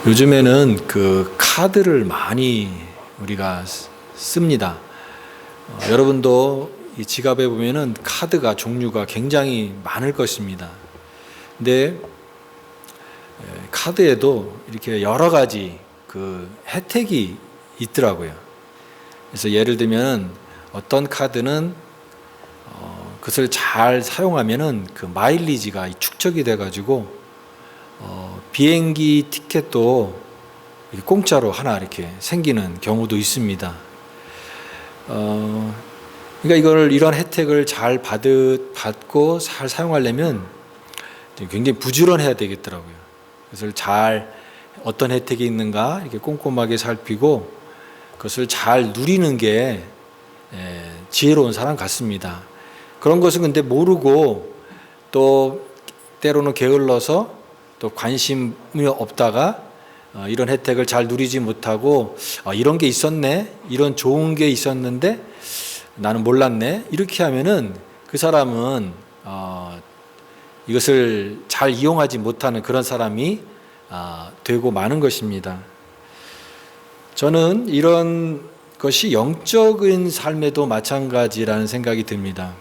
요즘에는 그 카드를 많이 우리가 씁니다. 여러분도 이 지갑에 보면은 카드가 종류가 굉장히 많을 것입니다. 근데 카드에도 이렇게 여러 가지 그 혜택이 있더라고요. 그래서 예를 들면 어떤 카드는 그것을 잘 사용하면은 그 마일리지가 축적이 돼가지고 비행기 티켓도 공짜로 하나 이렇게 생기는 경우도 있습니다. 그러니까 이런 혜택을 잘 받고 잘 사용하려면 굉장히 부지런해야 되겠더라고요. 그것을 잘 어떤 혜택이 있는가 이렇게 꼼꼼하게 살피고 그것을 잘 누리는 게 지혜로운 사람 같습니다. 그런 것은 근데 모르고 또 때로는 게을러서 또 관심이 없다가 이런 혜택을 잘 누리지 못하고 이런 게 있었네, 이런 좋은 게 있었는데 나는 몰랐네, 이렇게 하면은 그 사람은 이것을 잘 이용하지 못하는 그런 사람이 되고 마는 것입니다. 저는 이런 것이 영적인 삶에도 마찬가지라는 생각이 듭니다.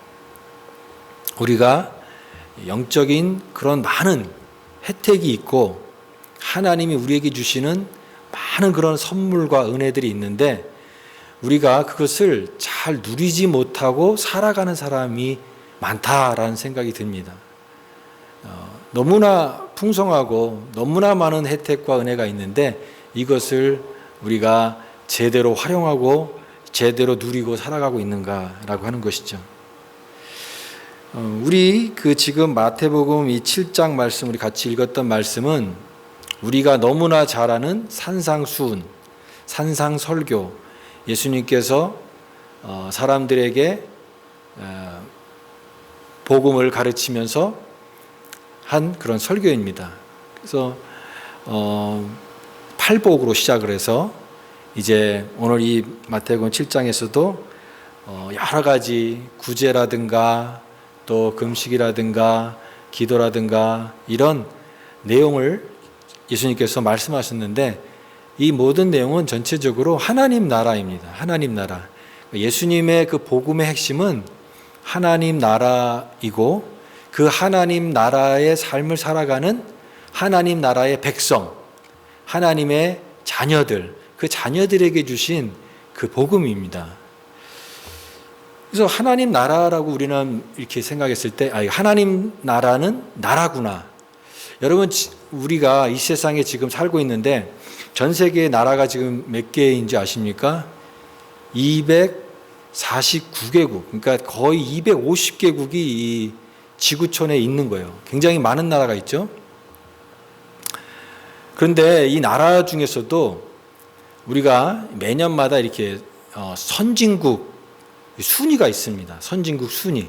우리가 영적인 그런 많은 혜택이 있고 하나님이 우리에게 주시는 많은 그런 선물과 은혜들이 있는데 우리가 그것을 잘 누리지 못하고 살아가는 사람이 많다라는 생각이 듭니다. 너무나 풍성하고 너무나 많은 혜택과 은혜가 있는데 이것을 우리가 제대로 활용하고 제대로 누리고 살아가고 있는가라고 하는 것이죠. 우리 지금 마태복음 이 7장 말씀 우리 같이 읽었던 말씀은 우리가 너무나 잘 아는 산상수훈, 산상설교, 예수님께서 사람들에게 복음을 가르치면서 한 그런 설교입니다. 그래서 팔복으로 시작을 해서 이제 오늘 이 마태복음 7장에서도 여러 가지 구제라든가 또 금식이라든가 기도라든가 이런 내용을 예수님께서 말씀하셨는데 이 모든 내용은 전체적으로 하나님 나라입니다. 하나님 나라. 예수님의 그 복음의 핵심은 하나님 나라이고 그 하나님 나라의 삶을 살아가는 하나님 나라의 백성, 하나님의 자녀들, 그 자녀들에게 주신 그 복음입니다. 그래서 하나님 나라라고 우리는 이렇게 생각했을 때 하나님 나라는 나라구나. 여러분 우리가 이 세상에 지금 살고 있는데 전 세계의 나라가 지금 몇 개인지 아십니까? 249개국, 그러니까 거의 250개국이 이 지구촌에 있는 거예요. 굉장히 많은 나라가 있죠. 그런데 이 나라 중에서도 우리가 매년마다 이렇게 선진국 순위가 있습니다. 선진국 순위.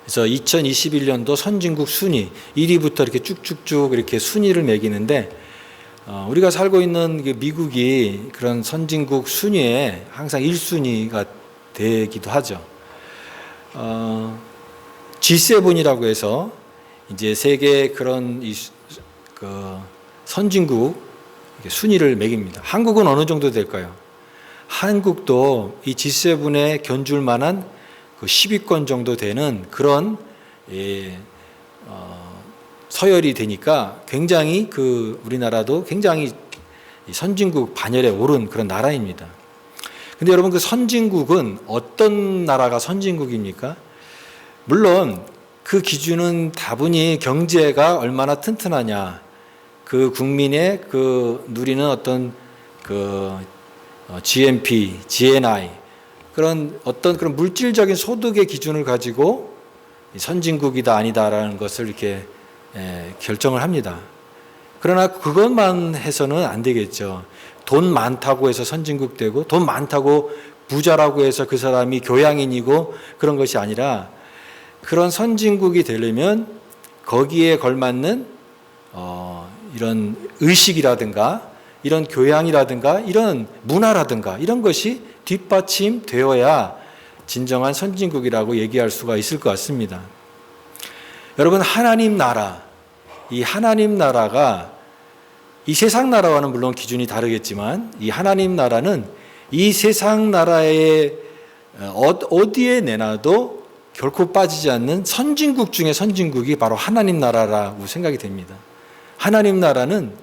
그래서 2021년도 선진국 순위 1위부터 이렇게 쭉쭉쭉 이렇게 순위를 매기는데 우리가 살고 있는 미국이 그런 선진국 순위에 항상 1순위가 되기도 하죠. G7이라고 해서 이제 세계 그런 선진국 순위를 매깁니다. 한국은 어느 정도 될까요? 한국도 이 G7에 견줄 만한 그 10위권 정도 되는 그런 서열이 되니까 굉장히 우리나라도 굉장히 선진국 반열에 오른 그런 나라입니다. 근데 여러분 그 선진국은 어떤 나라가 선진국입니까? 물론 그 기준은 다분히 경제가 얼마나 튼튼하냐, 그 국민의 누리는 어떤 GNP, GNI 그런 어떤 그런 물질적인 소득의 기준을 가지고 선진국이다 아니다라는 것을 이렇게 결정을 합니다. 그러나 그것만 해서는 안 되겠죠. 돈 많다고 해서 선진국 되고 돈 많다고 부자라고 해서 그 사람이 교양인이고 그런 것이 아니라 그런 선진국이 되려면 거기에 걸맞는 이런 의식이라든가 이런 교양이라든가 이런 문화라든가 이런 것이 뒷받침되어야 진정한 선진국이라고 얘기할 수가 있을 것 같습니다. 여러분 하나님 나라, 이 하나님 나라가 이 세상 나라와는 물론 기준이 다르겠지만 이 하나님 나라는 이 세상 나라의 어디에 내놔도 결코 빠지지 않는 선진국 중에 선진국이 바로 하나님 나라라고 생각이 됩니다. 하나님 나라는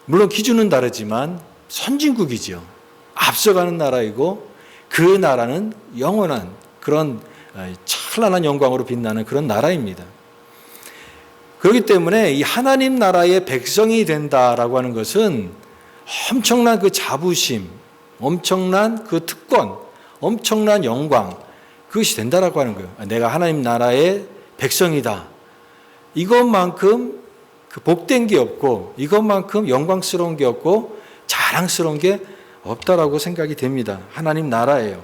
물론 기준은 다르지만 선진국이죠. 앞서가는 나라이고 그 나라는 영원한 그런 찬란한 영광으로 빛나는 그런 나라입니다. 그렇기 때문에 이 하나님 나라의 백성이 된다라고 하는 것은 엄청난 그 자부심, 엄청난 그 특권, 엄청난 영광, 그것이 된다라고 하는 거예요. 내가 하나님 나라의 백성이다. 이것만큼 그 복된 게 없고 이것만큼 영광스러운 게 없고 자랑스러운 게 없다라고 생각이 됩니다. 하나님 나라예요.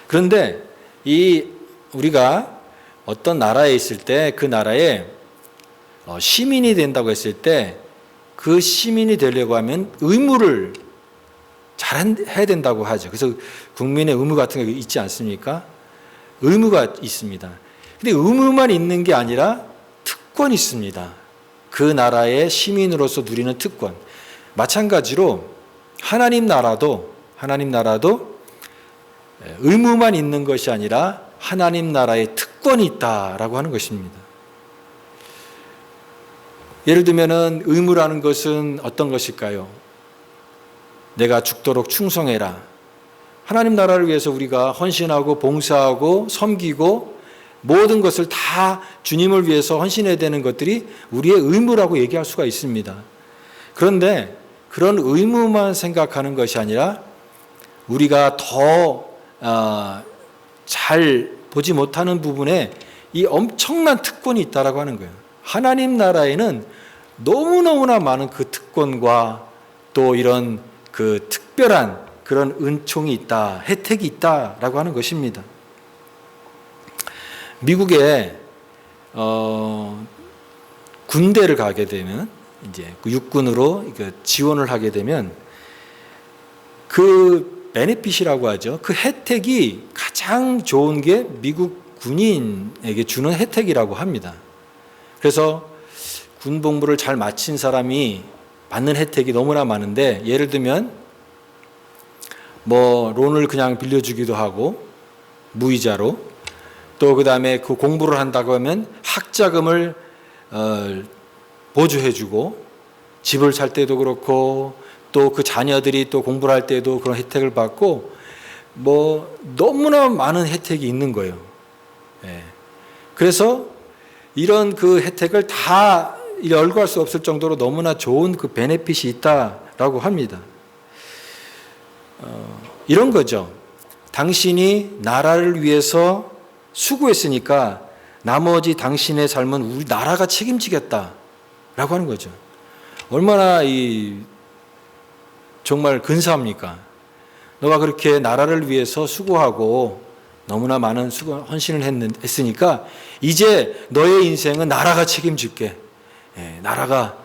그런데 우리가 어떤 나라에 있을 때 그 나라에 시민이 된다고 했을 때 그 시민이 되려고 하면 의무를 잘 해야 된다고 하죠. 그래서 국민의 의무 같은 게 있지 않습니까? 의무가 있습니다. 근데 의무만 있는 게 아니라 특권이 있습니다. 그 나라의 시민으로서 누리는 특권. 마찬가지로 하나님 나라도 의무만 있는 것이 아니라 하나님 나라의 특권이 있다라고 하는 것입니다. 예를 들면은 의무라는 것은 어떤 것일까요? 내가 죽도록 충성해라. 하나님 나라를 위해서 우리가 헌신하고 봉사하고 섬기고 모든 것을 다 주님을 위해서 헌신해야 되는 것들이 우리의 의무라고 얘기할 수가 있습니다. 그런데 그런 의무만 생각하는 것이 아니라 우리가 더 잘 보지 못하는 부분에 이 엄청난 특권이 있다라고 하는 거예요. 하나님 나라에는 너무너무나 많은 그 특권과 또 이런 그 특별한 그런 은총이 있다, 혜택이 있다라고 하는 것입니다. 미국에 군대를 가게 되면 이제 육군으로 지원을 하게 되면 그 베네핏이라고 하죠. 그 혜택이 가장 좋은 게 미국 군인에게 주는 혜택이라고 합니다. 그래서 군복무를 잘 마친 사람이 받는 혜택이 너무나 많은데 예를 들면 론을 그냥 빌려주기도 하고 무이자로 또 그다음에 그 공부를 한다고 하면 학자금을 보조해주고 집을 살 때도 그렇고 또 그 자녀들이 또 공부를 할 때도 그런 혜택을 받고 너무나 많은 혜택이 있는 거예요. 그래서 이런 그 혜택을 다 열거할 수 없을 정도로 너무나 좋은 그 베네핏이 있다라고 합니다. 이런 거죠. 당신이 나라를 위해서 수고했으니까 나머지 당신의 삶은 우리 나라가 책임지겠다라고 하는 거죠. 얼마나 정말 근사합니까? 너가 그렇게 나라를 위해서 수고하고 너무나 많은 헌신을 했으니까 이제 너의 인생은 나라가 책임질게. 나라가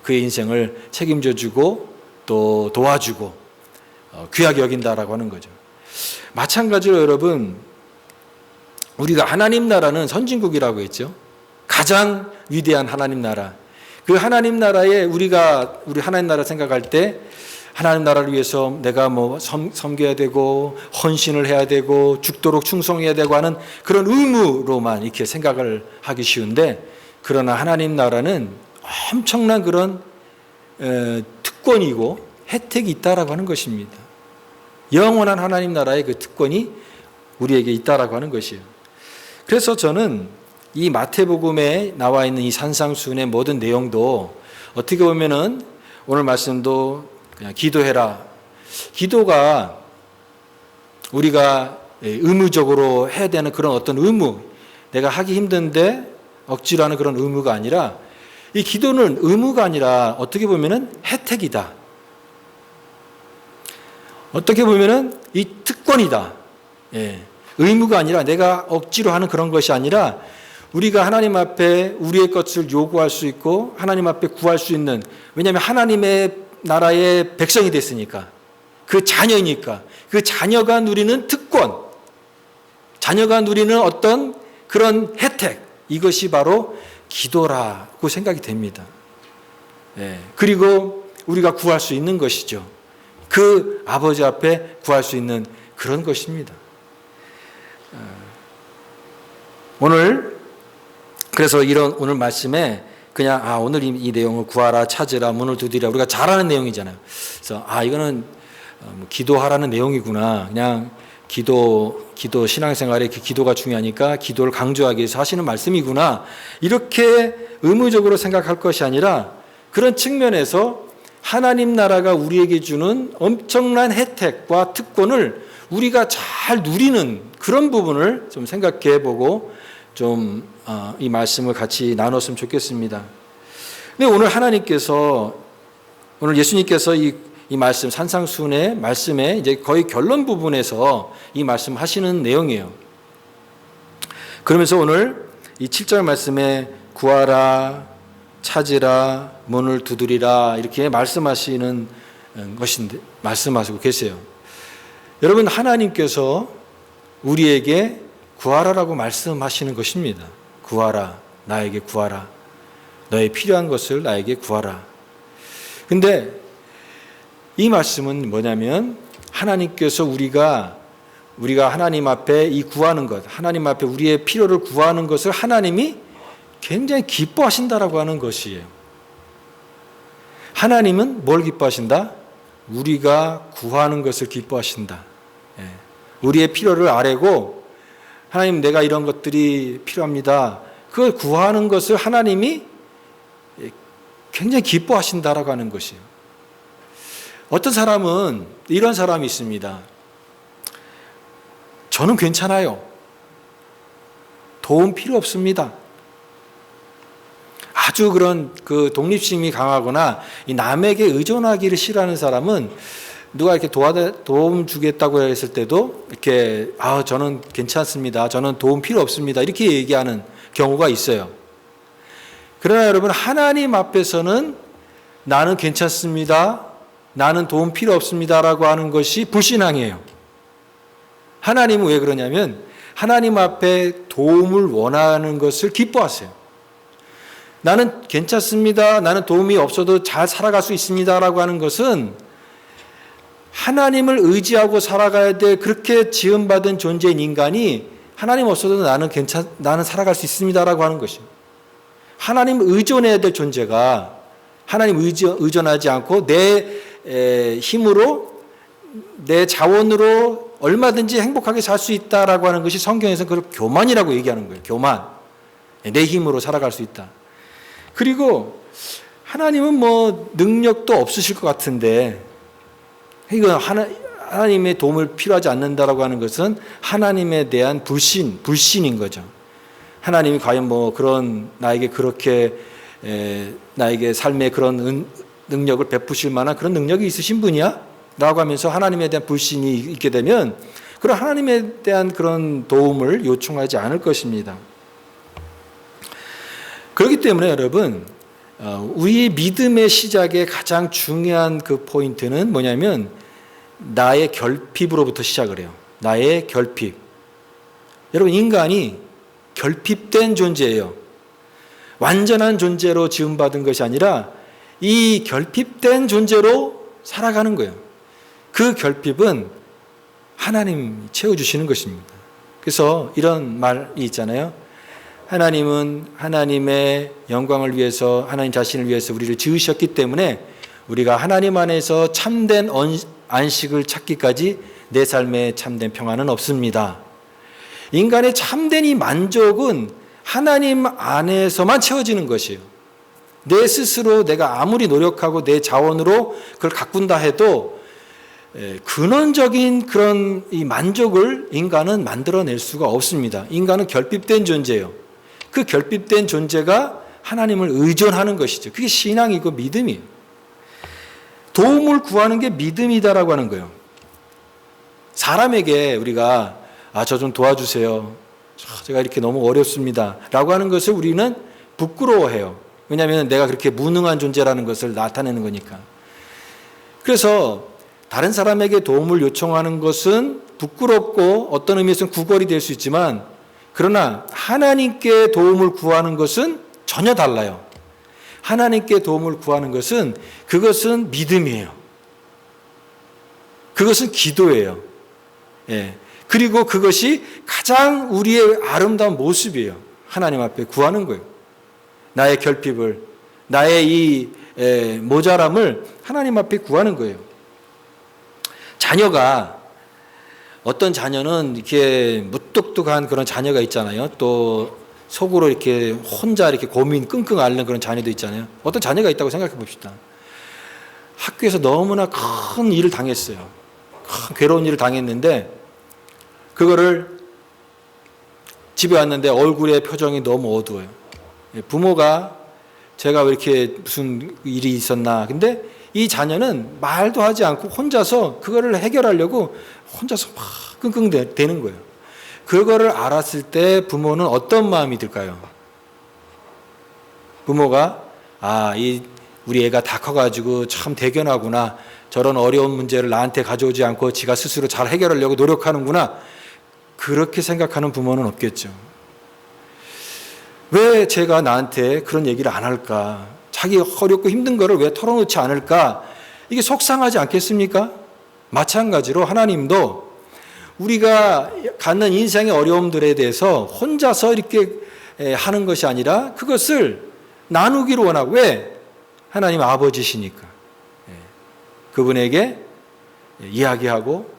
그의 인생을 책임져주고 또 도와주고 귀하게 여긴다라고 하는 거죠. 마찬가지로 여러분 우리가 하나님 나라는 선진국이라고 했죠. 가장 위대한 하나님 나라. 그 하나님 나라에 우리 하나님 나라 생각할 때 하나님 나라를 위해서 내가 섬겨야 되고 헌신을 해야 되고 죽도록 충성해야 되고 하는 그런 의무로만 이렇게 생각을 하기 쉬운데 그러나 하나님 나라는 엄청난 그런 특권이고 혜택이 있다라고 하는 것입니다. 영원한 하나님 나라의 그 특권이 우리에게 있다라고 하는 것이에요. 그래서 저는 이 마태복음에 나와 있는 이 산상수훈의 모든 내용도 어떻게 보면은 오늘 말씀도 그냥 기도해라. 기도가 우리가 의무적으로 해야 되는 그런 어떤 의무, 내가 하기 힘든데 억지로 하는 그런 의무가 아니라 이 기도는 의무가 아니라 어떻게 보면은 혜택이다. 어떻게 보면은 이 특권이다. 의무가 아니라 내가 억지로 하는 그런 것이 아니라 우리가 하나님 앞에 우리의 것을 요구할 수 있고 하나님 앞에 구할 수 있는, 왜냐하면 하나님의 나라의 백성이 됐으니까, 그 자녀이니까, 그 자녀가 누리는 특권, 자녀가 누리는 어떤 그런 혜택, 이것이 바로 기도라고 생각이 됩니다. 그리고 우리가 구할 수 있는 것이죠. 그 아버지 앞에 구할 수 있는 그런 것입니다. 오늘 그래서 이런 오늘 말씀에 그냥 오늘 이 내용을 구하라, 찾으라, 문을 두드리라 우리가 잘 아는 내용이잖아요. 그래서 이거는 기도하라는 내용이구나. 그냥 기도 신앙생활에 기도가 중요하니까 기도를 강조하기 위해서 하시는 말씀이구나. 이렇게 의무적으로 생각할 것이 아니라 그런 측면에서 하나님 나라가 우리에게 주는 엄청난 혜택과 특권을 우리가 잘 누리는 그런 부분을 좀 생각해 보고 좀 이 말씀을 같이 나눴으면 좋겠습니다. 근데 오늘 예수님께서 이 말씀 산상수훈의 말씀에 이제 거의 결론 부분에서 이 말씀 하시는 내용이에요. 그러면서 오늘 이 7절 말씀에 구하라, 찾으라, 문을 두드리라 이렇게 말씀하시는 것인데 말씀하시고 계세요. 여러분, 하나님께서 우리에게 구하라라고 말씀하시는 것입니다. 구하라, 나에게 구하라. 너의 필요한 것을 나에게 구하라. 근데 이 말씀은 뭐냐면 하나님께서 우리가 하나님 앞에 이 구하는 것, 하나님 앞에 우리의 필요를 구하는 것을 하나님이 굉장히 기뻐하신다라고 하는 것이에요. 하나님은 뭘 기뻐하신다? 우리가 구하는 것을 기뻐하신다. 우리의 필요를 아뢰고 하나님 내가 이런 것들이 필요합니다. 그걸 구하는 것을 하나님이 굉장히 기뻐하신다라고 하는 것이에요. 어떤 사람은 이런 사람이 있습니다. 저는 괜찮아요. 도움 필요 없습니다. 아주 그런 독립심이 강하거나 이 남에게 의존하기를 싫어하는 사람은 누가 이렇게 도움 주겠다고 했을 때도 이렇게 저는 괜찮습니다. 저는 도움 필요 없습니다. 이렇게 얘기하는 경우가 있어요. 그러나 여러분, 하나님 앞에서는 나는 괜찮습니다. 나는 도움 필요 없습니다라고 하는 것이 불신앙이에요. 하나님은 왜 그러냐면 하나님 앞에 도움을 원하는 것을 기뻐하세요. 나는 괜찮습니다. 나는 도움이 없어도 잘 살아갈 수 있습니다라고 하는 것은 하나님을 의지하고 살아가야 될 그렇게 지음받은 존재인 인간이 하나님 없어도 나는 살아갈 수 있습니다라고 하는 것입니다. 하나님을 의존해야 될 존재가 하나님 의존하지 않고 내 힘으로 내 자원으로 얼마든지 행복하게 살 수 있다라고 하는 것이 성경에서 그걸 교만이라고 얘기하는 거예요. 교만. 내 힘으로 살아갈 수 있다. 그리고 하나님은 능력도 없으실 것 같은데 이건 하나님의 도움을 필요하지 않는다라고 하는 것은 하나님에 대한 불신인 거죠. 하나님이 과연 그런 나에게 그렇게 나에게 삶에 그런 능력을 베푸실 만한 그런 능력이 있으신 분이야? 라고 하면서 하나님에 대한 불신이 있게 되면 그런 하나님에 대한 그런 도움을 요청하지 않을 것입니다. 그렇기 때문에 여러분, 우리 믿음의 시작의 가장 중요한 그 포인트는 뭐냐면 나의 결핍으로부터 시작을 해요. 나의 결핍. 여러분, 인간이 결핍된 존재예요. 완전한 존재로 지음받은 것이 아니라 이 결핍된 존재로 살아가는 거예요. 그 결핍은 하나님이 채워주시는 것입니다. 그래서 이런 말이 있잖아요. 하나님은 하나님의 영광을 위해서 하나님 자신을 위해서 우리를 지으셨기 때문에 우리가 하나님 안에서 참된 안식을 찾기까지 내 삶에 참된 평안은 없습니다. 인간의 참된 이 만족은 하나님 안에서만 채워지는 것이에요. 내 스스로 내가 아무리 노력하고 내 자원으로 그걸 가꾼다 해도 근원적인 그런 이 만족을 인간은 만들어낼 수가 없습니다. 인간은 결핍된 존재예요. 그 결핍된 존재가 하나님을 의존하는 것이죠. 그게 신앙이고 믿음이에요. 도움을 구하는 게 믿음이다라고 하는 거예요. 사람에게 우리가 저 좀 도와주세요. 제가 이렇게 너무 어렵습니다. 라고 하는 것을 우리는 부끄러워해요. 왜냐하면 내가 그렇게 무능한 존재라는 것을 나타내는 거니까. 그래서 다른 사람에게 도움을 요청하는 것은 부끄럽고 어떤 의미에서는 구걸이 될 수 있지만 그러나 하나님께 도움을 구하는 것은 전혀 달라요. 하나님께 도움을 구하는 것은 그것은 믿음이에요. 그것은 기도예요. 예. 그리고 그것이 가장 우리의 아름다운 모습이에요. 하나님 앞에 구하는 거예요. 나의 결핍을, 나의 이 모자람을 하나님 앞에 구하는 거예요. 자녀가, 어떤 자녀는 이렇게 무뚝뚝한 그런 자녀가 있잖아요. 또 속으로 이렇게 혼자 이렇게 고민 끙끙 앓는 그런 자녀도 있잖아요. 어떤 자녀가 있다고 생각해 봅시다. 학교에서 너무나 큰 일을 당했어요. 큰 괴로운 일을 당했는데 그거를 집에 왔는데 얼굴의 표정이 너무 어두워요. 부모가 제가 왜 이렇게 무슨 일이 있었나. 근데 이 자녀는 말도 하지 않고 혼자서 그거를 해결하려고 혼자서 막 끙끙 대는 거예요. 그거를 알았을 때 부모는 어떤 마음이 들까요? 부모가 우리 애가 다 커가지고 참 대견하구나. 저런 어려운 문제를 나한테 가져오지 않고 지가 스스로 잘 해결하려고 노력하는구나. 그렇게 생각하는 부모는 없겠죠. 왜 제가 나한테 그런 얘기를 안 할까? 자기 어렵고 힘든 거를 왜 털어놓지 않을까? 이게 속상하지 않겠습니까? 마찬가지로 하나님도 우리가 갖는 인생의 어려움들에 대해서 혼자서 이렇게 하는 것이 아니라 그것을 나누기를 원하고, 왜? 하나님 아버지시니까. 그분에게 이야기하고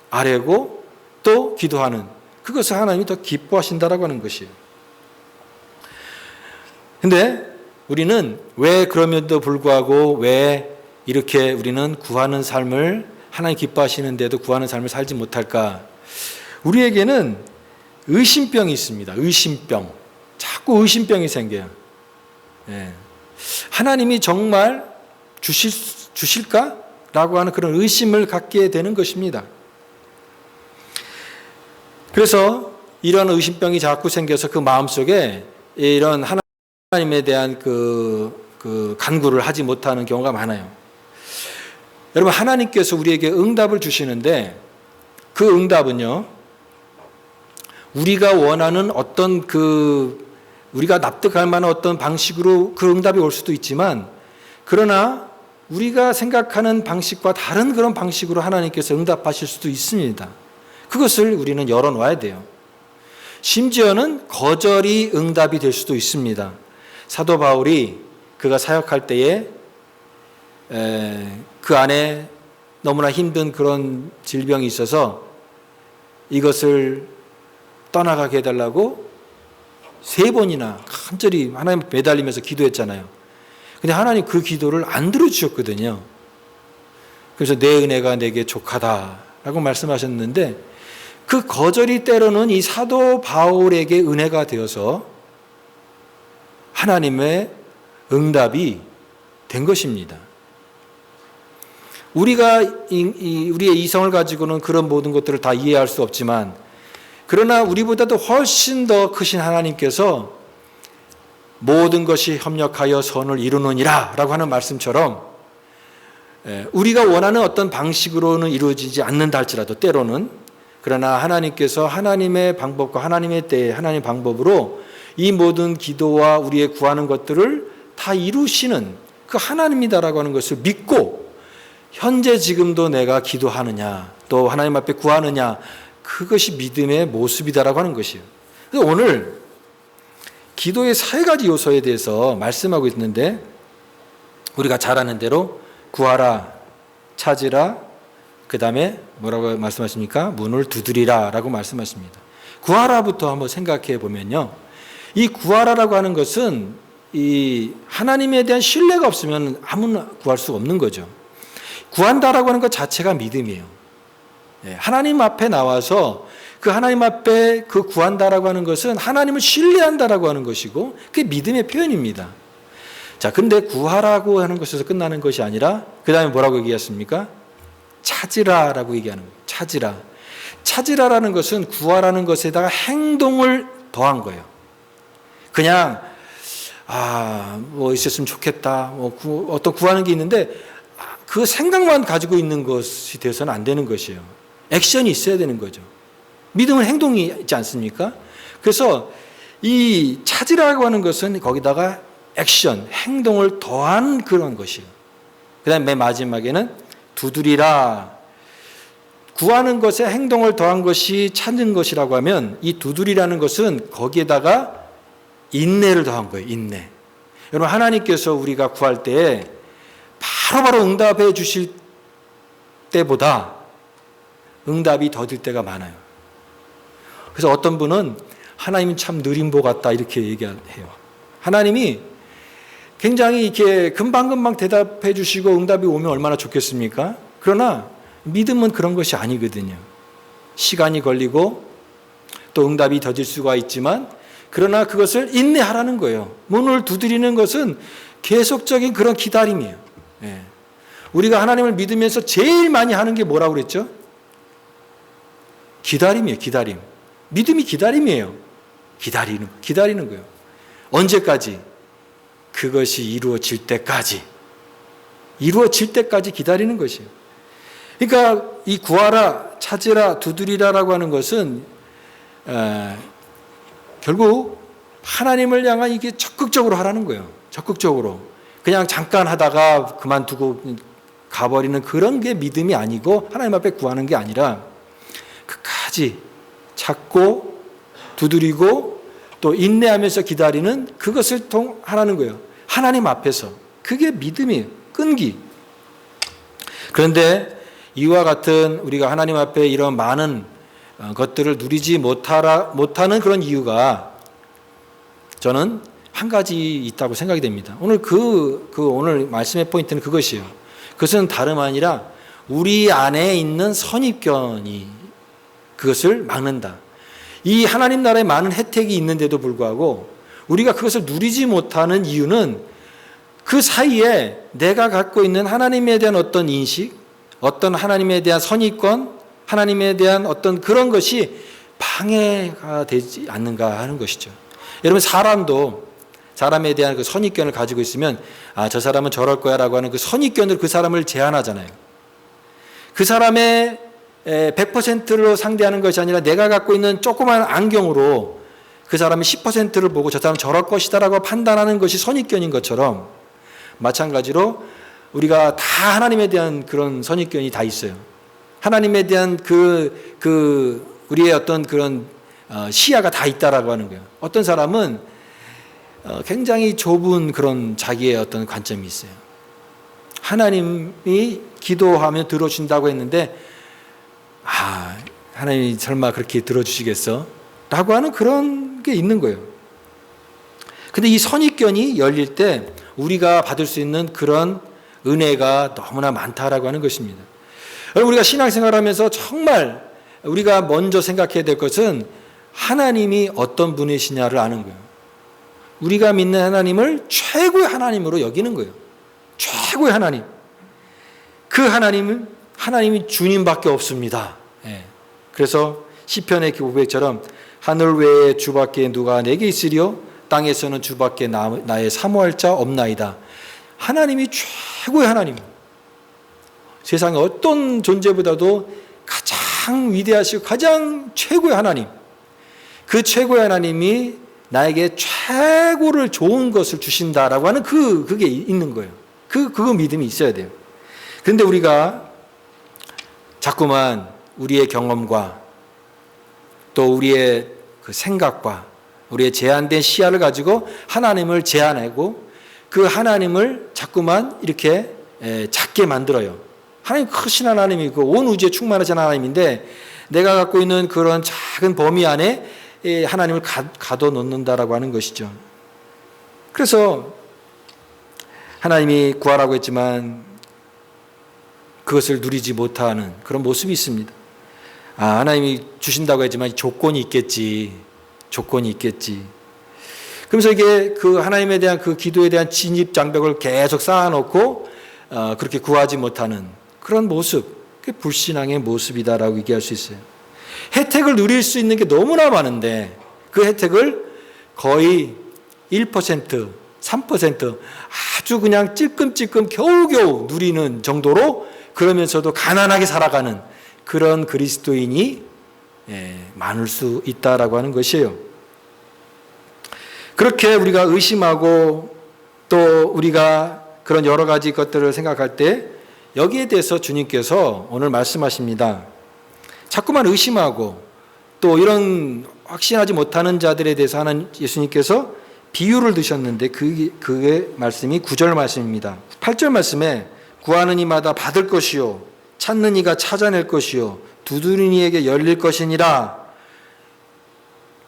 아뢰고 또 기도하는, 그것을 하나님이 더 기뻐하신다라고 하는 것이에요. 근데 우리는 왜 그럼에도 불구하고 왜 이렇게 우리는 구하는 삶을, 하나님 기뻐하시는데도 구하는 삶을 살지 못할까? 우리에게는 의심병이 있습니다. 의심병. 자꾸 의심병이 생겨요. 하나님이 정말 주실까? 라고 하는 그런 의심을 갖게 되는 것입니다. 그래서 이런 의심병이 자꾸 생겨서 그 마음속에 이런 하나님에 대한 그 간구를 하지 못하는 경우가 많아요. 여러분, 하나님께서 우리에게 응답을 주시는데 그 응답은요, 우리가 원하는 어떤 우리가 납득할 만한 어떤 방식으로 그 응답이 올 수도 있지만, 그러나 우리가 생각하는 방식과 다른 그런 방식으로 하나님께서 응답하실 수도 있습니다. 그것을 우리는 열어놓아야 돼요. 심지어는 거절이 응답이 될 수도 있습니다. 사도 바울이 그가 사역할 때에 그 안에 너무나 힘든 그런 질병이 있어서 이것을 떠나가게 해달라고 3번이나 간절히 하나님 매달리면서 기도했잖아요. 근데 하나님 그 기도를 안 들어주셨거든요. 그래서 내 은혜가 내게 족하다라고 말씀하셨는데, 그 거절이 때로는 이 사도 바울에게 은혜가 되어서 하나님의 응답이 된 것입니다. 우리가 우리의 이성을 가지고는 그런 모든 것들을 다 이해할 수 없지만, 그러나 우리보다도 훨씬 더 크신 하나님께서 모든 것이 협력하여 선을 이루느니라 라고 하는 말씀처럼 우리가 원하는 어떤 방식으로는 이루어지지 않는다 할지라도 때로는, 그러나 하나님께서 하나님의 방법과 하나님의 때에 하나님의 방법으로 이 모든 기도와 우리의 구하는 것들을 다 이루시는 그 하나님이다라고 하는 것을 믿고, 현재 지금도 내가 기도하느냐 또 하나님 앞에 구하느냐, 그것이 믿음의 모습이다라고 하는 것이에요. 그래서 오늘 기도의 3가지 요소에 대해서 말씀하고 있는데, 우리가 잘 아는 대로 구하라, 찾으라, 그 다음에 뭐라고 말씀하십니까? 문을 두드리라 라고 말씀하십니다. 구하라부터 한번 생각해 보면요, 이 구하라라고 하는 것은 이 하나님에 대한 신뢰가 없으면 아무나 구할 수가 없는 거죠. 구한다라고 하는 것 자체가 믿음이에요. 하나님 앞에 나와서 그 하나님 앞에 그 구한다라고 하는 것은 하나님을 신뢰한다라고 하는 것이고, 그게 믿음의 표현입니다. 자, 근데 구하라고 하는 것에서 끝나는 것이 아니라 그 다음에 뭐라고 얘기했습니까? 찾으라라고 얘기하는 거예요. 찾으라. 찾으라라는 것은 구하라는 것에다가 행동을 더한 거예요. 그냥 뭐 있었으면 좋겠다, 어떤 구하는 게 있는데 그 생각만 가지고 있는 것이 돼서는 안 되는 것이에요. 액션이 있어야 되는 거죠. 믿음은 행동이 있지 않습니까? 그래서 이 찾으라고 하는 것은 거기다가 액션, 행동을 더한 그런 것이에요. 그 다음에 맨 마지막에는 두드리라. 구하는 것에 행동을 더한 것이 찾는 것이라고 하면 이 두드리라는 것은 거기에다가 인내를 더한 거예요. 인내. 여러분, 하나님께서 우리가 구할 때 바로바로 응답해 주실 때보다 응답이 더딜 때가 많아요. 그래서 어떤 분은 하나님이 참 느린 보 같다 이렇게 얘기해요. 하나님이 굉장히 이렇게 금방금방 대답해 주시고 응답이 오면 얼마나 좋겠습니까? 그러나 믿음은 그런 것이 아니거든요. 시간이 걸리고 또 응답이 더딜 수가 있지만 그러나 그것을 인내하라는 거예요. 문을 두드리는 것은 계속적인 그런 기다림이에요. 예. 우리가 하나님을 믿으면서 제일 많이 하는 게 뭐라고 그랬죠? 기다림이에요. 기다림. 믿음이 기다림이에요. 기다리는 거예요. 언제까지? 그것이 이루어질 때까지 기다리는 것이에요. 그러니까 이 구하라, 찾으라, 두드리라라고 하는 것은 결국 하나님을 향한 이게 적극적으로 하라는 거예요. 적극적으로. 그냥 잠깐 하다가 그만두고 가버리는 그런 게 믿음이 아니고 하나님 앞에 구하는 게 아니라 끝까지 찾고 두드리고 또 인내하면서 기다리는 그것을 하라는 거예요. 하나님 앞에서. 그게 믿음이에요. 끈기. 그런데 이와 같은 우리가 하나님 앞에 이런 많은 것들을 누리지 못하는 그런 이유가 저는 한 가지 있다고 생각이 됩니다. 오늘 오늘 말씀의 포인트는 그것이에요. 그것은 다름 아니라 우리 안에 있는 선입견이 그것을 막는다. 이 하나님 나라에 많은 혜택이 있는데도 불구하고 우리가 그것을 누리지 못하는 이유는 그 사이에 내가 갖고 있는 하나님에 대한 어떤 인식, 어떤 하나님에 대한 선입견, 하나님에 대한 어떤 그런 것이 방해가 되지 않는가 하는 것이죠. 여러분, 사람에 대한 그 선입견을 가지고 있으면 저 사람은 저럴 거야 라고 하는 그 선입견으로 그 사람을 제한하잖아요. 그 사람의 100%로 상대하는 것이 아니라 내가 갖고 있는 조그만 안경으로 그 사람의 10%를 보고 저 사람은 저럴 것이다 라고 판단하는 것이 선입견인 것처럼 마찬가지로 우리가 다 하나님에 대한 그런 선입견이 다 있어요. 하나님에 대한 우리의 어떤 그런 시야가 다 있다라고 하는 거예요. 어떤 사람은 굉장히 좁은 그런 자기의 어떤 관점이 있어요. 하나님이 기도하면 들어준다고 했는데 하나님이 설마 그렇게 들어주시겠어? 라고 하는 그런 게 있는 거예요. 근데 이 선입견이 열릴 때 우리가 받을 수 있는 그런 은혜가 너무나 많다라고 하는 것입니다. 우리가 신앙생활하면서 정말 우리가 먼저 생각해야 될 것은 하나님이 어떤 분이시냐를 아는 거예요. 우리가 믿는 하나님을 최고의 하나님으로 여기는 거예요. 최고의 하나님. 그 하나님이 주님밖에 없습니다. 그래서 시편의 고백처럼 하늘 외에 주밖에 누가 내게 있으리요? 땅에서는 주밖에 나의 사모할 자 없나이다. 하나님이 최고의 하나님. 세상의 어떤 존재보다도 가장 위대하시고 가장 최고의 하나님. 그 최고의 하나님이 나에게 최고를 좋은 것을 주신다라고 하는 그게 있는 거예요. 그거 믿음이 있어야 돼요. 그런데 우리가 자꾸만 우리의 경험과 또 우리의 그 생각과 우리의 제한된 시야를 가지고 하나님을 제한하고 그 하나님을 자꾸만 이렇게 작게 만들어요. 하나님 크신 하나님이고 온 우주에 충만하신 하나님인데 내가 갖고 있는 그런 작은 범위 안에 하나님을 가둬놓는다라고 하는 것이죠. 그래서 하나님이 구하라고 했지만 그것을 누리지 못하는 그런 모습이 있습니다. 하나님이 주신다고 했지만 조건이 있겠지. 그러면서 이게 그 하나님에 대한 그 기도에 대한 진입 장벽을 계속 쌓아놓고 그렇게 구하지 못하는 그런 모습, 그게 불신앙의 모습이다라고 얘기할 수 있어요. 혜택을 누릴 수 있는 게 너무나 많은데 그 혜택을 거의 1%, 3% 아주 그냥 찔끔찔끔 겨우겨우 누리는 정도로 그러면서도 가난하게 살아가는 그런 그리스도인이 많을 수 있다라고 하는 것이에요. 그렇게 우리가 의심하고 또 우리가 그런 여러 가지 것들을 생각할 때 여기에 대해서 주님께서 오늘 말씀하십니다. 자꾸만 의심하고 또 이런 확신하지 못하는 자들에 대해서 하는 예수님께서 비유를 드셨는데 그게 말씀이 9절 말씀입니다. 8절 말씀에 구하는 이마다 받을 것이요 찾는 이가 찾아낼 것이요 두드리는 이에게 열릴 것이니라.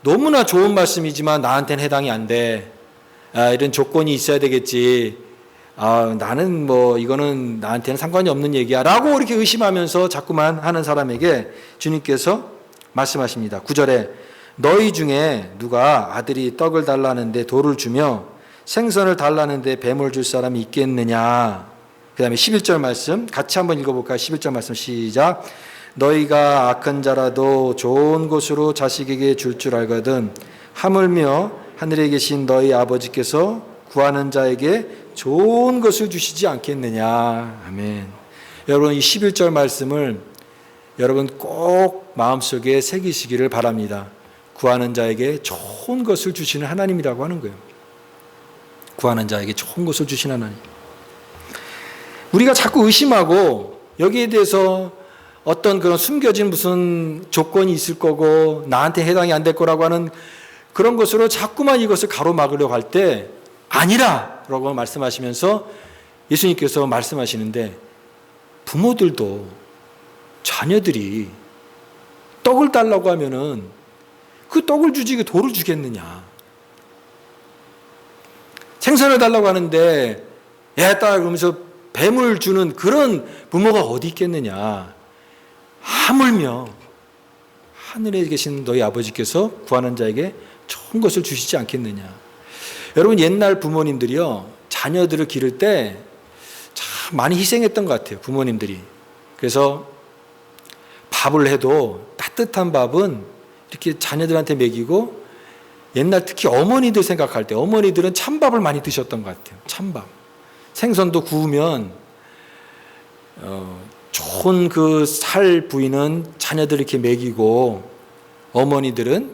너무나 좋은 말씀이지만 나한테는 해당이 안 돼. 이런 조건이 있어야 되겠지. 나는 이거는 나한테는 상관이 없는 얘기야 라고 이렇게 의심하면서 자꾸만 하는 사람에게 주님께서 말씀하십니다. 9절에 너희 중에 누가 아들이 떡을 달라는데 돌을 주며 생선을 달라는데 뱀을 줄 사람이 있겠느냐. 그 다음에 11절 말씀 같이 한번 읽어볼까요? 11절 말씀 시작. 너희가 악한 자라도 좋은 것으로 자식에게 줄 알거든 하물며 하늘에 계신 너희 아버지께서 구하는 자에게 좋은 것을 주시지 않겠느냐. 아멘. 여러분 이 11절 말씀을 여러분 꼭 마음속에 새기시기를 바랍니다. 구하는 자에게 좋은 것을 주시는 하나님이라고 하는 거예요. 구하는 자에게 좋은 것을 주시는 하나님. 우리가 자꾸 의심하고 여기에 대해서 어떤 그런 숨겨진 무슨 조건이 있을 거고 나한테 해당이 안 될 거라고 하는 그런 것으로 자꾸만 이것을 가로막으려고 할 때 아니라 라고 말씀하시면서 예수님께서 말씀하시는데 부모들도 자녀들이 떡을 달라고 하면은 그 떡을 주지 그 돌을 주겠느냐. 생선을 달라고 하는데 애따 그러면서 뱀을 주는 그런 부모가 어디 있겠느냐. 하물며 하늘에 계신 너희 아버지께서 구하는 자에게 좋은 것을 주시지 않겠느냐. 여러분 옛날 부모님들이요 자녀들을 기를 때 참 많이 희생했던 것 같아요. 부모님들이. 그래서 밥을 해도 따뜻한 밥은 이렇게 자녀들한테 먹이고 옛날 특히 어머니들 생각할 때 어머니들은 찬밥을 많이 드셨던 것 같아요. 찬밥. 생선도 구우면 좋은 그 살 부위는 자녀들 이렇게 먹이고 어머니들은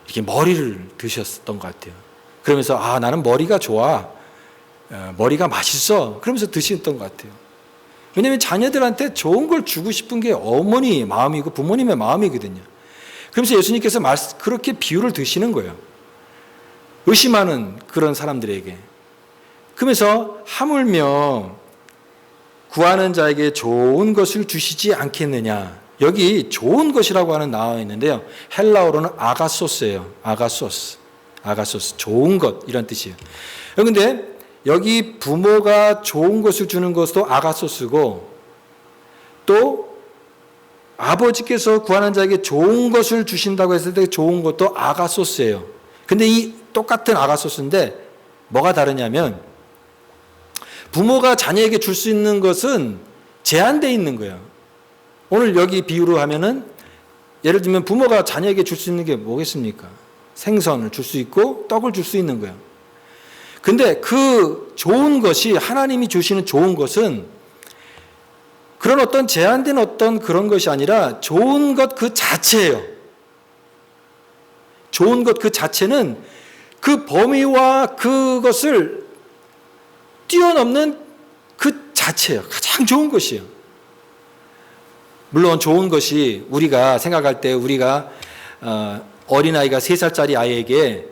이렇게 머리를 드셨던 것 같아요. 그러면서 나는 머리가 좋아. 머리가 맛있어. 그러면서 드셨던 것 같아요. 왜냐하면 자녀들한테 좋은 걸 주고 싶은 게 어머니 마음이고 부모님의 마음이거든요. 그러면서 예수님께서 그렇게 비유를 드시는 거예요. 의심하는 그런 사람들에게. 그러면서 하물며 구하는 자에게 좋은 것을 주시지 않겠느냐. 여기 좋은 것이라고 하는 나와 있는데요. 헬라어로는 아가소스예요. 아가소스. 좋은 것 이런 뜻이에요. 그런데 여기 부모가 좋은 것을 주는 것도 아가소스고 또 아버지께서 구하는 자에게 좋은 것을 주신다고 했을 때 좋은 것도 아가소스예요. 근데 이 똑같은 아가소스인데 뭐가 다르냐면 부모가 자녀에게 줄 수 있는 것은 제한되어 있는 거예요. 오늘 여기 비유로 하면은 예를 들면 부모가 자녀에게 줄 수 있는 게 뭐겠습니까? 생선을 줄 수 있고 떡을 줄 수 있는 거예요. 근데 그 좋은 것이 하나님이 주시는 좋은 것은 그런 어떤 제한된 어떤 그런 것이 아니라 좋은 것 그 자체예요. 좋은 것 그 자체는 그 범위와 그것을 뛰어넘는 그 자체예요. 가장 좋은 것이에요. 물론 좋은 것이 우리가 생각할 때 우리가 어린아이가 3살짜리 아이에게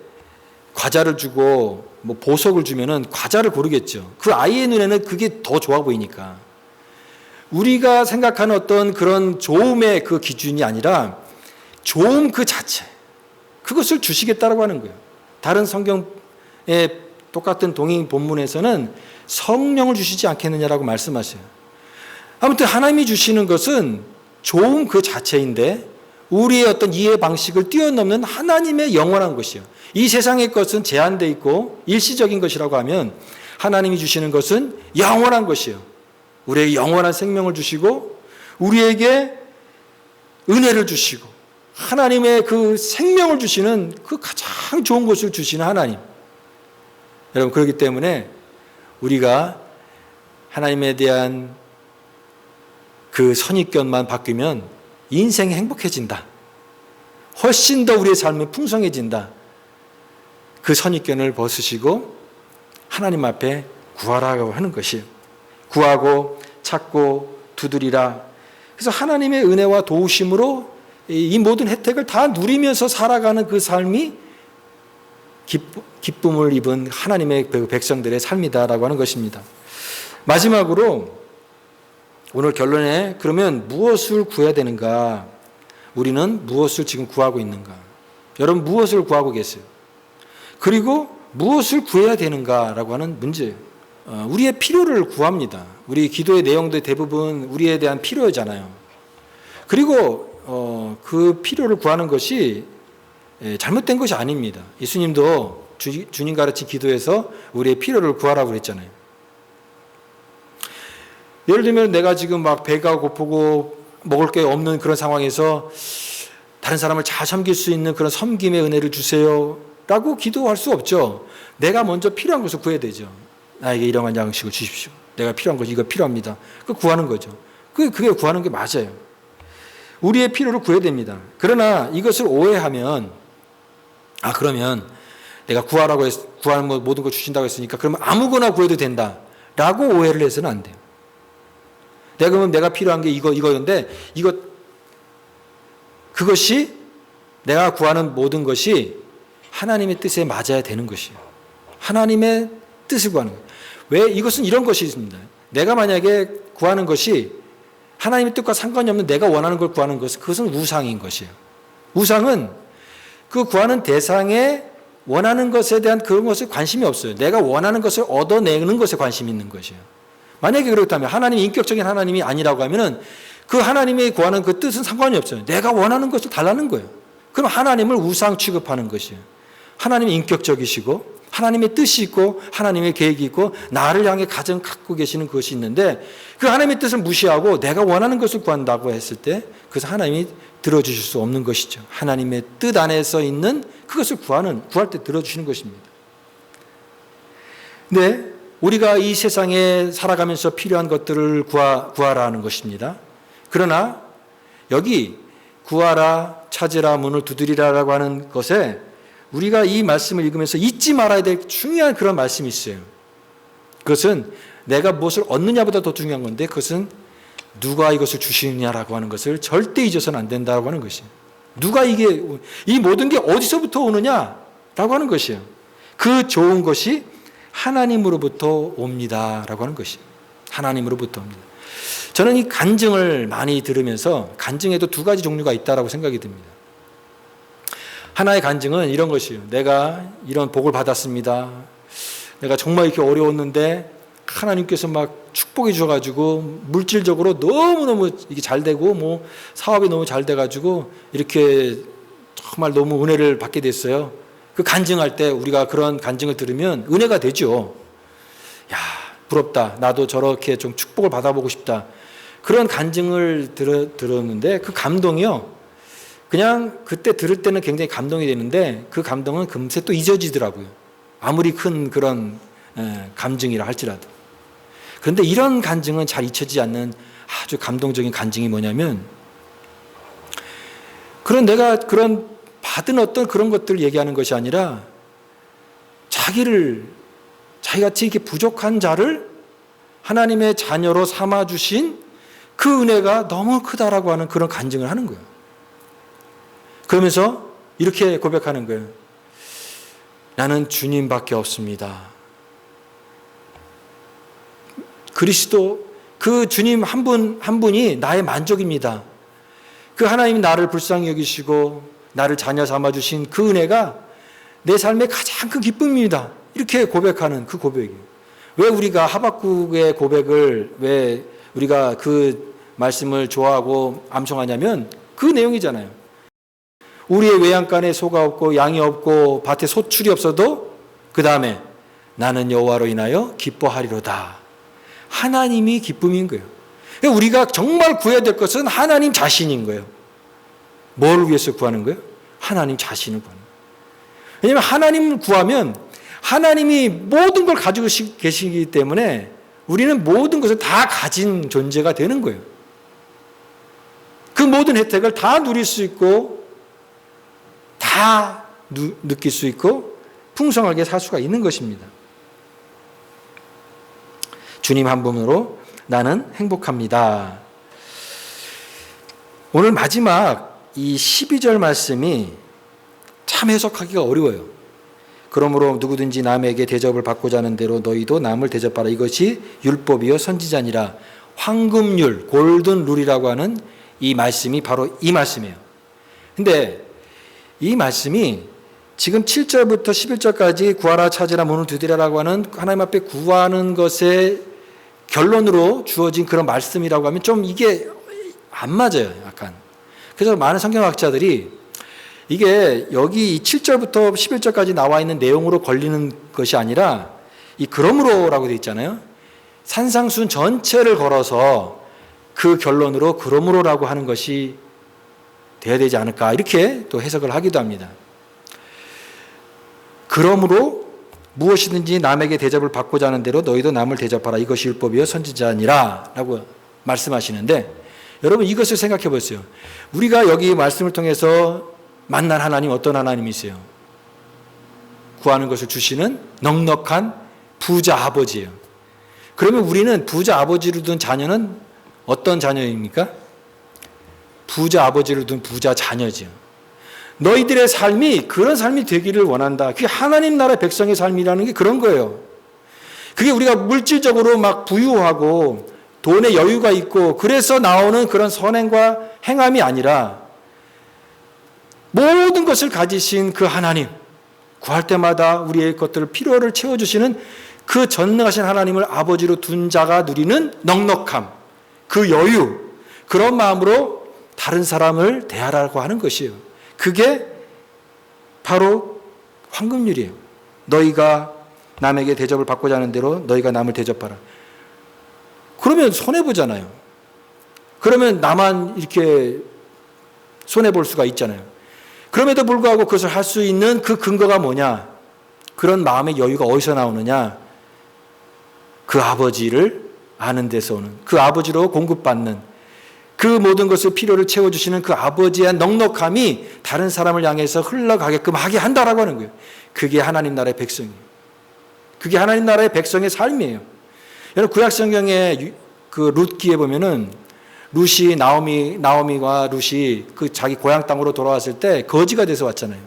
과자를 주고 뭐 보석을 주면은 과자를 고르겠죠. 그 아이의 눈에는 그게 더 좋아 보이니까. 우리가 생각하는 어떤 그런 좋음의 그 기준이 아니라 좋음 그 자체. 그것을 주시겠다라고 하는 거예요. 다른 성경의 똑같은 동행 본문에서는 성령을 주시지 않겠느냐라고 말씀하세요. 아무튼 하나님이 주시는 것은 좋은 그 자체인데 우리의 어떤 이해 방식을 뛰어넘는 하나님의 영원한 것이요. 이 세상의 것은 제한되어 있고 일시적인 것이라고 하면 하나님이 주시는 것은 영원한 것이요. 우리에게 영원한 생명을 주시고 우리에게 은혜를 주시고 하나님의 그 생명을 주시는 그 가장 좋은 것을 주시는 하나님. 여러분 그렇기 때문에 우리가 하나님에 대한 그 선입견만 바뀌면 인생이 행복해진다. 훨씬 더 우리의 삶이 풍성해진다. 그 선입견을 벗으시고 하나님 앞에 구하라고 하는 것이에요. 구하고 찾고 두드리라. 그래서 하나님의 은혜와 도우심으로 이 모든 혜택을 다 누리면서 살아가는 그 삶이 기쁨을 입은 하나님의 백성들의 삶이다라고 하는 것입니다. 마지막으로 오늘 결론에 그러면 무엇을 구해야 되는가? 우리는 무엇을 지금 구하고 있는가? 여러분 무엇을 구하고 계세요? 그리고 무엇을 구해야 되는가라고 하는 문제예요. 우리의 필요를 구합니다. 우리 기도의 내용도 대부분 우리에 대한 필요잖아요. 그리고 그 필요를 구하는 것이 잘못된 것이 아닙니다. 예수님도 주님 가르친 기도에서 우리의 필요를 구하라고 그랬잖아요. 예를 들면 내가 지금 막 배가 고프고 먹을 게 없는 그런 상황에서 다른 사람을 잘 섬길 수 있는 그런 섬김의 은혜를 주세요 라고 기도할 수 없죠. 내가 먼저 필요한 것을 구해야 되죠. 나에게 이러한 양식을 주십시오. 내가 필요한 것, 이거 필요합니다. 그 구하는 거죠. 그게 구하는 게 맞아요. 우리의 필요를 구해야 됩니다. 그러나 이것을 오해하면 그러면 내가 구하는 모든 걸 주신다고 했으니까 그러면 아무거나 구해도 된다라고 오해를 해서는 안 돼요. 그러면 내가 필요한 게 이거였는데 그것이 내가 구하는 모든 것이 하나님의 뜻에 맞아야 되는 것이에요. 하나님의 뜻을 구하는 거예요. 왜? 이것은 이런 것이 있습니다. 내가 만약에 구하는 것이 하나님의 뜻과 상관이 없는 내가 원하는 걸 구하는 것은 그것은 우상인 것이에요. 우상은 그 구하는 대상에 원하는 것에 대한 그런 것에 관심이 없어요. 내가 원하는 것을 얻어내는 것에 관심이 있는 것이에요. 만약에 그렇다면 하나님이 인격적인 하나님이 아니라고 하면은 그 하나님이 구하는 그 뜻은 상관이 없어요. 내가 원하는 것을 달라는 거예요. 그럼 하나님을 우상 취급하는 것이에요. 하나님이 인격적이시고 하나님의 뜻이 있고 하나님의 계획이 있고 나를 향해 가정 갖고 계시는 그것이 있는데 그 하나님의 뜻을 무시하고 내가 원하는 것을 구한다고 했을 때 그것은 하나님이 들어주실 수 없는 것이죠. 하나님의 뜻 안에서 있는 그것을 구할 때 들어주시는 것입니다. 네, 우리가 이 세상에 살아가면서 필요한 것들을 구하라 하는 것입니다. 그러나 여기 구하라, 찾으라, 문을 두드리라라고 하는 것에 우리가 이 말씀을 읽으면서 잊지 말아야 될 중요한 그런 말씀이 있어요. 그것은 내가 무엇을 얻느냐보다 더 중요한 건데 그것은 누가 이것을 주시느냐라고 하는 것을 절대 잊어서는 안 된다고 하는 것이에요. 누가 이 모든 게 어디서부터 오느냐라고 하는 것이에요. 그 좋은 것이 하나님으로부터 옵니다라고 하는 것이에요. 하나님으로부터 옵니다. 저는 이 간증을 많이 들으면서 간증에도 두 가지 종류가 있다라고 생각이 듭니다. 하나의 간증은 이런 것이에요. 내가 이런 복을 받았습니다. 내가 정말 이렇게 어려웠는데 하나님께서 막 축복해 주셔가지고 물질적으로 너무너무 이게 잘 되고 뭐 사업이 너무 잘 돼가지고 이렇게 정말 너무 은혜를 받게 됐어요. 그 간증할 때 우리가 그런 간증을 들으면 은혜가 되죠. 야, 부럽다. 나도 저렇게 좀 축복을 받아보고 싶다. 그런 간증을 들었는데 그 감동이요. 그냥 그때 들을 때는 굉장히 감동이 되는데 그 감동은 금세 또 잊어지더라고요. 아무리 큰 그런 감증이라 할지라도. 그런데 이런 간증은 잘 잊혀지지 않는 아주 감동적인 간증이 뭐냐면 내가 그런 받은 어떤 그런 것들을 얘기하는 것이 아니라 자기같이 이렇게 부족한 자를 하나님의 자녀로 삼아주신 그 은혜가 너무 크다라고 하는 그런 간증을 하는 거예요. 그러면서 이렇게 고백하는 거예요. 나는 주님밖에 없습니다. 그리스도, 그 주님 한 분이 나의 만족입니다. 그 하나님이 나를 불쌍히 여기시고 나를 자녀 삼아주신 그 은혜가 내 삶의 가장 큰 기쁨입니다. 이렇게 고백하는 그 고백이에요. 왜 우리가 하박국의 고백을 왜 우리가 그 말씀을 좋아하고 암송하냐면 그 내용이잖아요. 우리의 외양간에 소가 없고 양이 없고 밭에 소출이 없어도 그 다음에 나는 여호와로 인하여 기뻐하리로다. 하나님이 기쁨인 거예요. 우리가 정말 구해야 될 것은 하나님 자신인 거예요. 뭘 위해서 구하는 거예요? 하나님 자신을 구하는 거예요. 왜냐하면 하나님을 구하면 하나님이 모든 걸 가지고 계시기 때문에 우리는 모든 것을 다 가진 존재가 되는 거예요. 그 모든 혜택을 다 누릴 수 있고 다 느낄 수 있고 풍성하게 살 수가 있는 것입니다. 주님 한 분으로 나는 행복합니다. 오늘 마지막 이 12절 말씀이 참 해석하기가 어려워요. 그러므로 누구든지 남에게 대접을 받고자 하는 대로 너희도 남을 대접하라. 이것이 율법이요 선지자니라. 황금률, 골든 룰이라고 하는 이 말씀이 바로 이 말씀이에요. 근데 이 말씀이 지금 7절부터 11절까지 구하라 찾으라 문을 두드리라고 하는 하나님 앞에 구하는 것의 결론으로 주어진 그런 말씀이라고 하면 좀 이게 안 맞아요. 약간. 그래서 많은 성경학자들이 이게 여기 7절부터 11절까지 나와 있는 내용으로 걸리는 것이 아니라 이 그러므로라고 되어 있잖아요. 산상순 전체를 걸어서 그 결론으로 그러므로라고 하는 것이 돼야 되지 않을까 이렇게 또 해석을 하기도 합니다. 그러므로 무엇이든지 남에게 대접을 받고자 하는 대로 너희도 남을 대접하라. 이것이 율법이요 선지자니라 라고 말씀하시는데 여러분 이것을 생각해 보세요. 우리가 여기 말씀을 통해서 만난 하나님 어떤 하나님이세요? 구하는 것을 주시는 넉넉한 부자 아버지예요. 그러면 우리는 부자 아버지를 둔 자녀는 어떤 자녀입니까? 부자 아버지를 둔 부자 자녀지요. 너희들의 삶이 그런 삶이 되기를 원한다. 그게 하나님 나라의 백성의 삶이라는 게 그런 거예요. 그게 우리가 물질적으로 막 부유하고 돈에 여유가 있고 그래서 나오는 그런 선행과 행함이 아니라 모든 것을 가지신 그 하나님, 구할 때마다 우리의 것들을 필요를 채워주시는 그 전능하신 하나님을 아버지로 둔 자가 누리는 넉넉함, 그 여유, 그런 마음으로 다른 사람을 대하라고 하는 것이에요. 그게 바로 황금률이에요. 너희가 남에게 대접을 받고자 하는 대로 너희가 남을 대접하라. 그러면 손해보잖아요. 그러면 나만 이렇게 손해볼 수가 있잖아요. 그럼에도 불구하고 그것을 할 수 있는 그 근거가 뭐냐? 그런 마음의 여유가 어디서 나오느냐? 그 아버지를 아는 데서 오는, 그 아버지로 공급받는, 그 모든 것을 필요를 채워주시는 그 아버지의 넉넉함이 다른 사람을 향해서 흘러가게끔 하게 한다라고 하는 거예요. 그게 하나님 나라의 백성이에요. 그게 하나님 나라의 백성의 삶이에요. 여러분 구약 성경의 그 룻기에 보면은 룻이 나오미와 룻이 그 자기 고향 땅으로 돌아왔을 때 거지가 돼서 왔잖아요.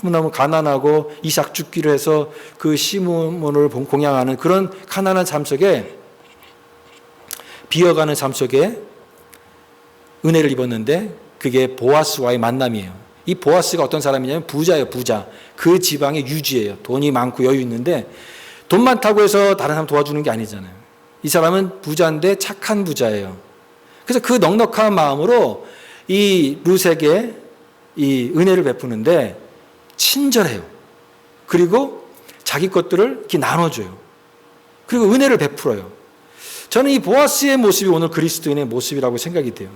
너무너무 가난하고 이삭 죽기로 해서 그 시므온을 공양하는 그런 가난한 삶 속에 비어가는 삶 속에 은혜를 입었는데 그게 보아스와의 만남이에요. 이 보아스가 어떤 사람이냐면 부자예요, 부자. 그 지방의 유지예요. 돈이 많고 여유 있는데 돈 많다고 해서 다른 사람 도와주는 게 아니잖아요. 이 사람은 부자인데 착한 부자예요. 그래서 그 넉넉한 마음으로 이 룻에게 이 은혜를 베푸는데 친절해요. 그리고 자기 것들을 이렇게 나눠줘요. 그리고 은혜를 베풀어요. 저는 이 보아스의 모습이 오늘 그리스도인의 모습이라고 생각이 돼요.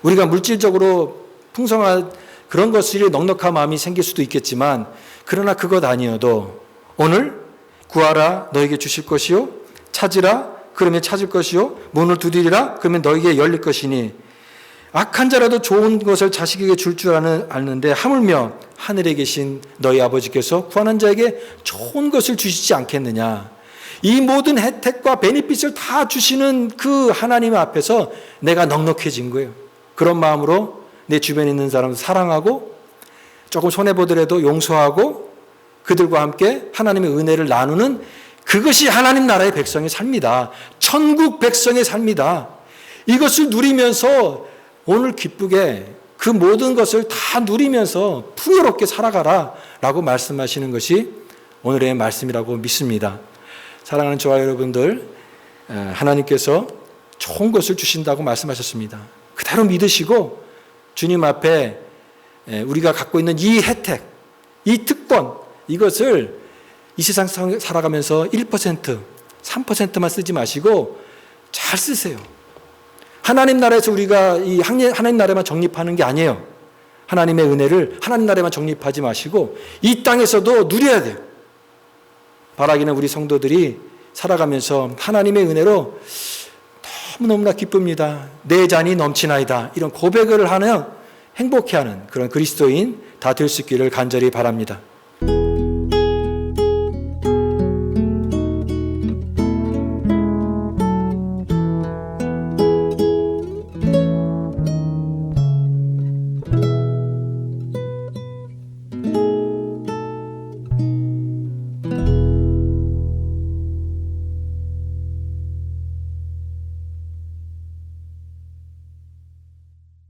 우리가 물질적으로 풍성한 그런 것들이 넉넉한 마음이 생길 수도 있겠지만 그러나 그것 아니어도 오늘 구하라 너에게 주실 것이요 찾으라 그러면 찾을 것이요 문을 두드리라 그러면 너에게 열릴 것이니 악한 자라도 좋은 것을 자식에게 줄 아는데 하물며 하늘에 계신 너희 아버지께서 구하는 자에게 좋은 것을 주시지 않겠느냐. 이 모든 혜택과 베니핏을 다 주시는 그 하나님 앞에서 내가 넉넉해진 거예요. 그런 마음으로 내 주변에 있는 사람을 사랑하고 조금 손해보더라도 용서하고 그들과 함께 하나님의 은혜를 나누는 그것이 하나님 나라의 백성의 삶이다. 천국 백성의 삶이다. 이것을 누리면서 오늘 기쁘게 그 모든 것을 다 누리면서 풍요롭게 살아가라 라고 말씀하시는 것이 오늘의 말씀이라고 믿습니다. 사랑하는 저와 여러분들, 하나님께서 좋은 것을 주신다고 말씀하셨습니다. 그대로 믿으시고 주님 앞에 우리가 갖고 있는 이 혜택, 이 특권, 이것을 이 세상 살아가면서 1%, 3%만 쓰지 마시고 잘 쓰세요. 하나님 나라에서 우리가 이 하나님 나라에만 적립하는 게 아니에요. 하나님의 은혜를 하나님 나라에만 적립하지 마시고 이 땅에서도 누려야 돼요. 바라기는 우리 성도들이 살아가면서 하나님의 은혜로 너무너무나 기쁩니다. 내 잔이 넘치나이다. 이런 고백을 하는 행복해하는 그런 그리스도인 다 될 수 있기를 간절히 바랍니다.